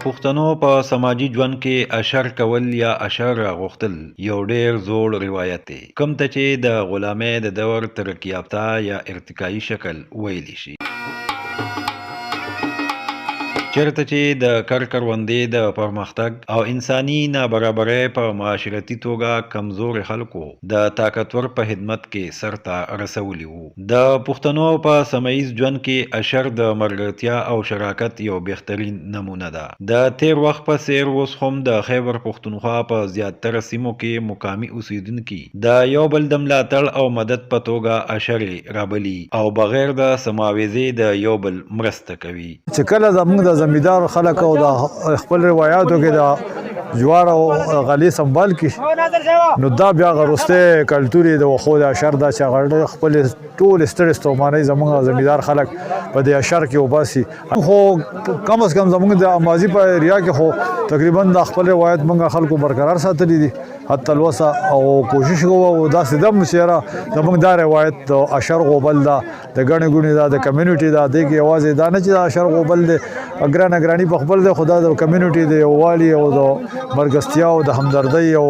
پښتنو په سماجی ژوند کې اشر کول یا اشر غوښتل یو ډیر زوړ روایت دی، کوم ته چې د غلامۍ د دور ترقي یافته یا ارتقایي شکل ویلی شي. چیرته چې د کروندې د پرمختګ او انساني نابرابرۍ په معاشرتي توګه کمزور خلکو د طاقتور په خدمت کې سرته رسولي وو. د پښتنو په سمایز ژوند کې اشر د ملګرتیا او شراکت یو بهترین نمونه ده. د تیر وخت په څیر اوس هم د خیبر پښتونخوا په زیاتره سیمو کې مقامي اوسیدونکي د یو بل د ملاتړ او مدد په توګه اشر رابلي او بغیر د سماويزي د یو بل مرسته کوي. چې کله زموږ د زمیندار خلک او د خپل روایتو کې د جوار او غلې سنبال کی نو دا بیا غروسته کلتوري د وخو د اشر د چغړ خپل ټول سترس ته معنی زموږ زمیندار خلک په د اشر کې وباسي. خو کم از کم زموږ د ماضي په ایریا کې خو تقریبا د خپل روایت موږ خلکو برقرار ساتلي دي حتی الوسه او کوشش کوو دا سیدم شهره زموږ د روایت د اشر غوبل دا د غړي ګونی د کمیونټي دا د کې आवाज دا نه چې اشر غوبل د اګرانی په خپل د خدا د کمیونټي د یووالي او د مرګستیا او د همدردی او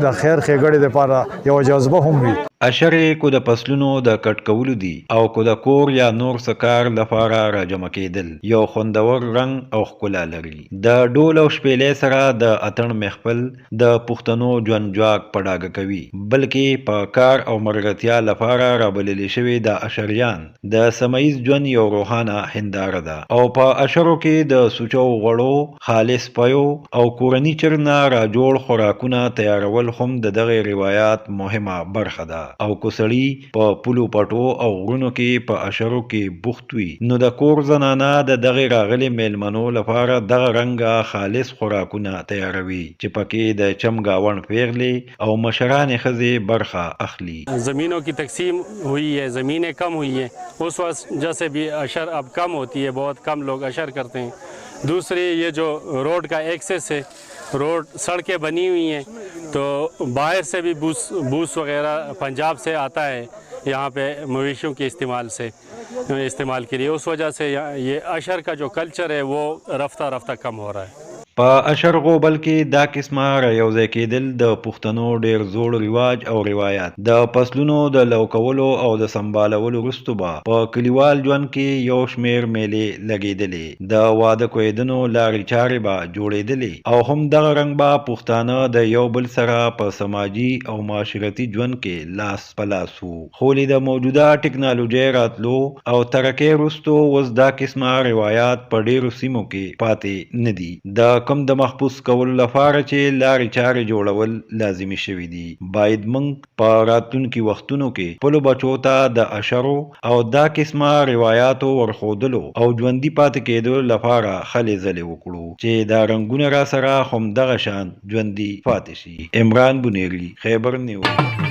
د خیر ښېګړې لپاره یو جذبه هم وي. اشر کو د فصلونو د کټ کولو دي او کو د کور یا نور سکار لپاره راجمع کېدل یو خوندور رنگ او ښکلا لري. د ډول او شپېلې سره د اتن محفل د پښتنو ژوند جواک پډاګه کوي، بلکې په کار او مرګتیا لپاره رابلل شوی د اشریان د سمایز ژوند یو روحانه هنداره ده او په اشرو کې د سوچو غړو خالص پيو او کورنی چرنا را جوړ خوراکونه تیارول هم د دغه روایت مهمه برخه ده. او کوسړی په پلو پټو او غرونو کې په اشرو کې بوخت وي نو د کور زنانه د دغه راغلي میلمنو لپاره دغه رنګه خالص خوراکونه تیاروي چې پکې د چمګاون پیغلي او مشران خزي برخه اخلي. زمینوں کی تقسیم ہوئی ہے، زمینیں کم ہوئی ہیں، اس وقت جیسے بھی اشر اب کم ہوتی ہے، بہت کم لوگ اشر کرتے ہیں. دوسری یہ جو روڈ کا ایکسس ہے، روڈ سڑکیں بنی ہوئی ہیں تو باہر سے بھی بوس وغیرہ پنجاب سے آتا ہے یہاں پہ مویشیوں کے استعمال کے لیے. اس وجہ سے یہ اشر کا جو کلچر ہے وہ رفتہ رفتہ کم ہو رہا ہے. په اشر غوبل کې دا قسمه رايوځای کېدل د پښتنو ډیر زوړ رواج او روایت د فصلونو د لوکولو او د سمبالولو وروسته به په کلیوال ژوند کې یو شمیر میلې لګېدلې، د واده کویدنو لارې چارې به جوړېدلې او هم دغه رنګ به پښتانه د یو بل سره په سماجي او معاشرتي ژوند کې لاس په لاس وو. خو د موجوده ټکنالوژۍ راتلو او ترقۍ وروسته اوس دا قسمه روایت په ډیرو سیمو کې پاتې نه دي. د کم د محفوظ کولو لپاره چې لارې چارې جوړول لازمي شوي دي، باید موږ په راتلونکي وختونو کې خپلو بچو ته د اشرو او دا قسمه روایاتو ورښودلو او ژوندي پاتې کېدو لپاره هلې ځلې وکړو چې دا رنګونه را سره هم دغه شان ژوندي پاتې شي. عمران بنيري، خیبر نیوز.